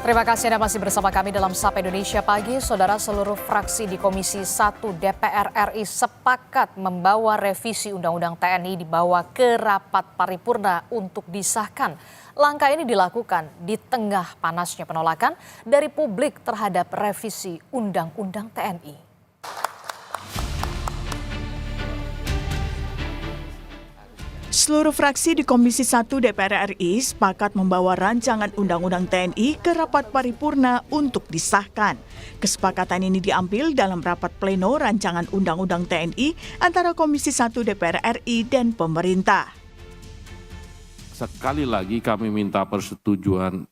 Terima kasih Anda masih bersama kami dalam Sapa Indonesia Pagi. Saudara, seluruh fraksi di Komisi 1 DPR RI sepakat membawa revisi Undang-Undang TNI dibawa ke rapat paripurna untuk disahkan. Langkah ini dilakukan di tengah panasnya penolakan dari publik terhadap revisi Undang-Undang TNI. Seluruh fraksi di Komisi 1 DPR RI sepakat membawa rancangan Undang-Undang TNI ke rapat paripurna untuk disahkan. Kesepakatan ini diambil dalam rapat pleno rancangan Undang-Undang TNI antara Komisi 1 DPR RI dan pemerintah. Sekali lagi kami minta persetujuan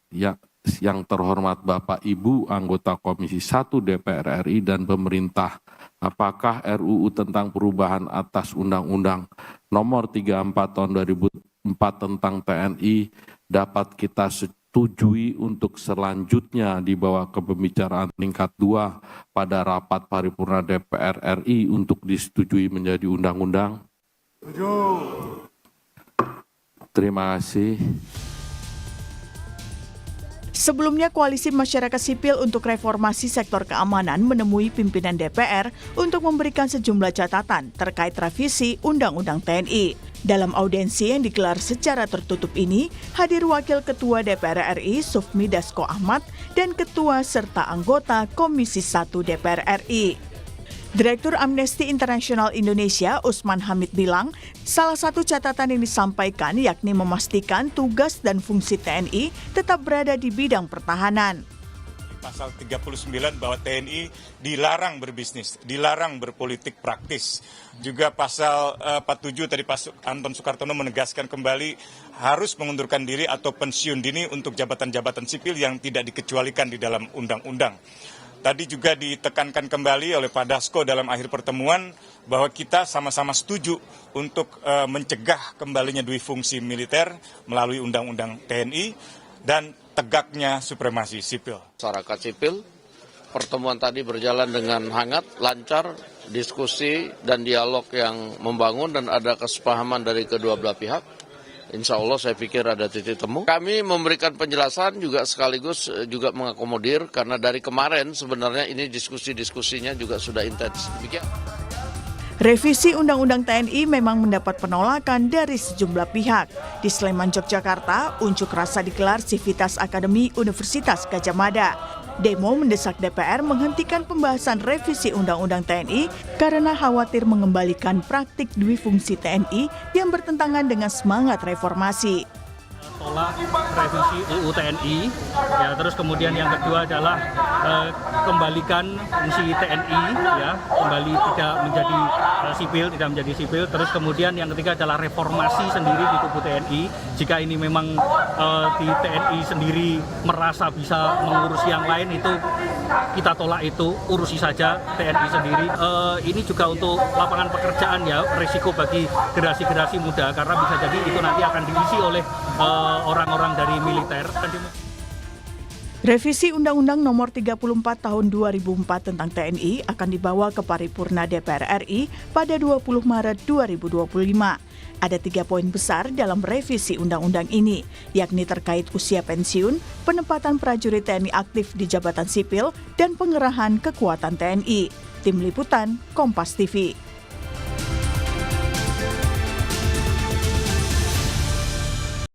yang terhormat Bapak Ibu anggota Komisi 1 DPR RI dan pemerintah. Apakah RUU tentang perubahan atas Undang-Undang Nomor 34 Tahun 2004 tentang TNI dapat kita setujui untuk selanjutnya dibawa ke pembicaraan tingkat 2 pada rapat paripurna DPR RI untuk disetujui menjadi undang-undang? Terima kasih. Sebelumnya, Koalisi Masyarakat Sipil untuk Reformasi Sektor Keamanan menemui pimpinan DPR untuk memberikan sejumlah catatan terkait revisi Undang-Undang TNI. Dalam audiensi yang digelar secara tertutup ini, hadir Wakil Ketua DPR RI Sufmi Dasko Ahmad dan Ketua serta anggota Komisi 1 DPR RI. Direktur Amnesty International Indonesia Usman Hamid bilang, salah satu catatan yang disampaikan yakni memastikan tugas dan fungsi TNI tetap berada di bidang pertahanan. Pasal 39 bahwa TNI dilarang berbisnis, dilarang berpolitik praktis. Juga pasal 47 tadi Pak Anton Soekartono menegaskan kembali harus mengundurkan diri atau pensiun dini untuk jabatan-jabatan sipil yang tidak dikecualikan di dalam undang-undang. Tadi juga ditekankan kembali oleh Pak Dasko dalam akhir pertemuan bahwa kita sama-sama setuju untuk mencegah kembalinya dui fungsi militer melalui Undang-Undang TNI dan tegaknya supremasi sipil. Masyarakat sipil, pertemuan tadi berjalan dengan hangat, lancar, diskusi dan dialog yang membangun dan ada kesepahaman dari kedua belah pihak. Insya Allah saya pikir ada titik temu. Kami memberikan penjelasan juga sekaligus juga mengakomodir karena dari kemarin sebenarnya ini diskusinya juga sudah intens. Demikian. Revisi Undang-Undang TNI memang mendapat penolakan dari sejumlah pihak. Di Sleman, Yogyakarta, unjuk rasa digelar Civitas Akademi Universitas Gadjah Mada. Demo mendesak DPR menghentikan pembahasan revisi Undang-Undang TNI karena khawatir mengembalikan praktik dui fungsi TNI yang bertentangan dengan semangat reformasi. Tolak revisi UU TNI, ya, terus kemudian yang kedua adalah kembalikan fungsi TNI, ya, kembali tidak menjadi sipil, tidak menjadi sipil. Terus kemudian yang ketiga adalah reformasi sendiri di tubuh TNI. Jika ini memang di TNI sendiri merasa bisa mengurus yang lain, itu kita tolak itu, urusi saja TNI sendiri. Ini juga untuk lapangan pekerjaan, ya, risiko bagi generasi-generasi muda karena bisa jadi itu nanti akan diisi oleh orang-orang dari militer. Revisi Undang-Undang Nomor 34 Tahun 2004 tentang TNI akan dibawa ke paripurna DPR RI pada 20 Maret 2025. Ada 3 poin besar dalam revisi undang-undang ini, yakni terkait usia pensiun, penempatan prajurit TNI aktif di jabatan sipil, dan pengerahan kekuatan TNI. Tim Liputan, Kompas TV.